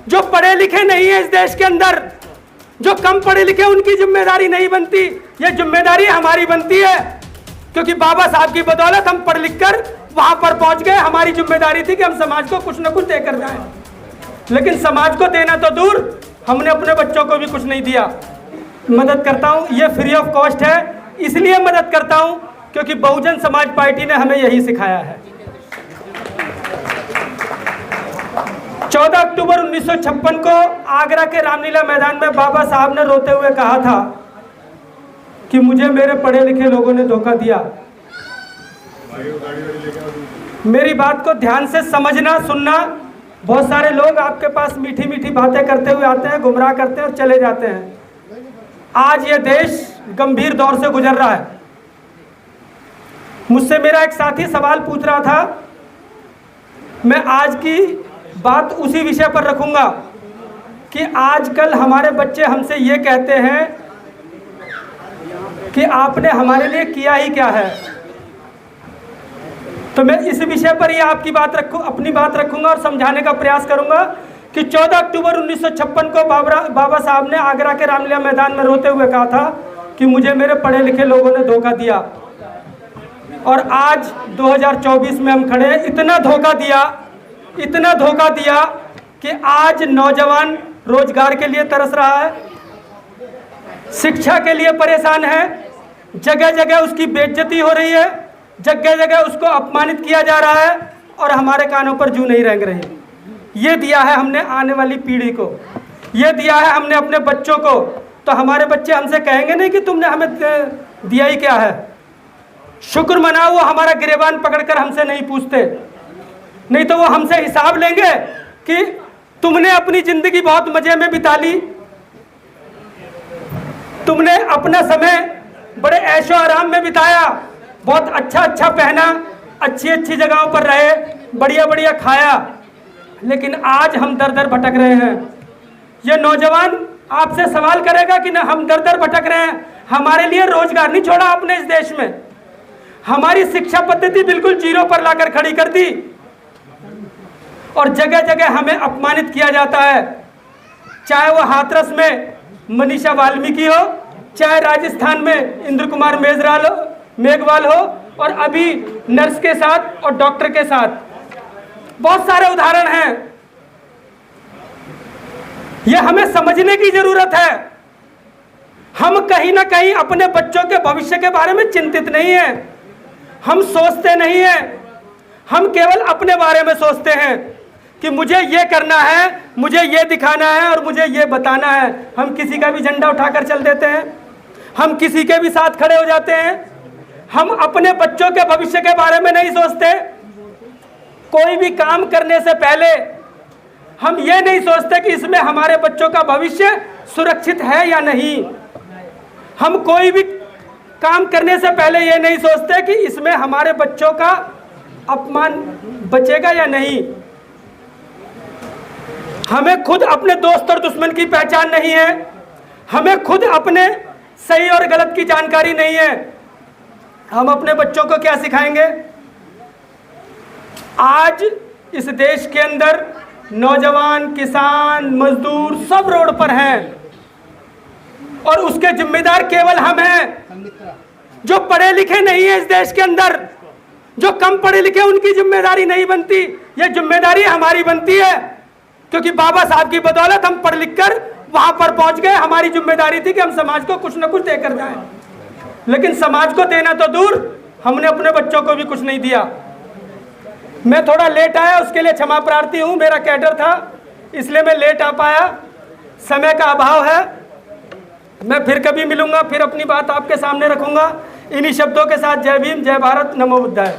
जो पढ़े लिखे नहीं है इस देश के अंदर, जो कम पढ़े लिखे, उनकी जिम्मेदारी नहीं बनती, ये जिम्मेदारी हमारी बनती है। क्योंकि बाबा साहब की बदौलत हम पढ़ लिख कर वहां पर पहुंच गए। हमारी जिम्मेदारी थी कि हम समाज को कुछ न कुछ देकर जाएं, लेकिन समाज को देना तो दूर, हमने अपने बच्चों को भी कुछ नहीं दिया। मदद करता हूं, ये फ्री ऑफ कॉस्ट है, इसलिए मदद करता हूं क्योंकि बहुजन समाज पार्टी ने हमें यही सिखाया है। 14 अक्टूबर 1956 को आगरा के रामलीला मैदान में बाबा साहब ने रोते हुए कहा था कि मुझे मेरे पढ़े लिखे लोगों ने धोखा दिया। मेरी बात को ध्यान से समझना, सुनना। बहुत सारे लोग आपके पास मीठी मीठी बातें करते हुए आते हैं, गुमराह करते हैं और चले जाते हैं। आज ये देश गंभीर दौर से गुजर रहा है। मुझसे मेरा एक साथी सवाल पूछ रहा था, मैं आज की बात उसी विषय पर रखूंगा कि आजकल हमारे बच्चे हमसे ये कहते हैं कि आपने हमारे लिए किया ही क्या है। तो मैं इस विषय पर ही आपकी बात अपनी बात रखूंगा और समझाने का प्रयास करूंगा कि 14 अक्टूबर 1956 को बाबा साहब ने आगरा के रामलीला मैदान में रोते हुए कहा था कि मुझे मेरे पढ़े लिखे लोगों ने धोखा दिया। और आज 2024 में हम खड़े हैं। इतना धोखा दिया कि आज नौजवान रोजगार के लिए तरस रहा है, शिक्षा के लिए परेशान है, जगह जगह उसकी बेइज्जती हो रही है, जगह जगह उसको अपमानित किया जा रहा है और हमारे कानों पर जूं नहीं रेंग रही। ये दिया है हमने आने वाली पीढ़ी को, ये दिया है हमने अपने बच्चों को। तो हमारे बच्चे हमसे कहेंगे नहीं कि तुमने हमें दिया ही क्या है। शुक्र मनाओ वो हमारा गिरेबान पकड़कर हमसे नहीं पूछते, नहीं तो वो हमसे हिसाब लेंगे कि तुमने अपनी जिंदगी बहुत मजे में बिता ली, तुमने अपना समय बड़े ऐशो आराम में बिताया, बहुत अच्छा पहना, अच्छी जगहों पर रहे, बढ़िया खाया, लेकिन आज हम दर दर भटक रहे हैं। ये नौजवान आपसे सवाल करेगा कि ना हम दर दर भटक रहे हैं। हमारे लिए रोजगार नहीं छोड़ा आपने इस देश में, हमारी शिक्षा पद्धति बिल्कुल जीरो पर लाकर खड़ी कर दी और जगह जगह हमें अपमानित किया जाता है। चाहे वो हाथरस में मनीषा वाल्मीकि हो, चाहे राजस्थान में इंद्र कुमार मेघवाल हो, और अभी नर्स के साथ और डॉक्टर के साथ बहुत सारे उदाहरण हैं। यह हमें समझने की जरूरत है। हम कहीं ना कहीं अपने बच्चों के भविष्य के बारे में चिंतित नहीं हैं, हम सोचते नहीं हैं, हम केवल अपने बारे में सोचते हैं कि मुझे ये करना है, मुझे ये दिखाना है और मुझे ये बताना है। हम किसी का भी झंडा उठाकर चल देते हैं, हम किसी के भी साथ खड़े हो जाते हैं। हम अपने बच्चों के भविष्य के बारे में नहीं सोचते। कोई भी काम करने से पहले हम ये नहीं सोचते कि इसमें हमारे बच्चों का भविष्य सुरक्षित है या नहीं। हम कोई भी काम करने से पहले ये नहीं सोचते कि इसमें हमारे बच्चों का अपमान बचेगा या नहीं। हमें खुद अपने दोस्त और दुश्मन की पहचान नहीं है, हमें खुद अपने सही और गलत की जानकारी नहीं है। हम अपने बच्चों को क्या सिखाएंगे? आज इस देश के अंदर नौजवान, किसान, मजदूर सब रोड पर हैं और उसके जिम्मेदार केवल हम हैं। जो पढ़े लिखे नहीं है इस देश के अंदर, जो कम पढ़े लिखे, उनकी जिम्मेदारी नहीं बनती, ये जिम्मेदारी हमारी बनती है। क्योंकि बाबा साहब की बदौलत हम पढ़ लिख कर वहां पर पहुंच गए। हमारी जिम्मेदारी थी कि हम समाज को कुछ न कुछ देकर जाएं, लेकिन समाज को देना तो दूर, हमने अपने बच्चों को भी कुछ नहीं दिया। मैं थोड़ा लेट आया, उसके लिए क्षमा प्रार्थी हूं। मेरा कैडर था इसलिए मैं लेट आ पाया, समय का अभाव है। मैं फिर कभी मिलूंगा, फिर अपनी बात आपके सामने रखूंगा। इन्हीं शब्दों के साथ जय भीम, जय भारत, नमो बुद्धाय।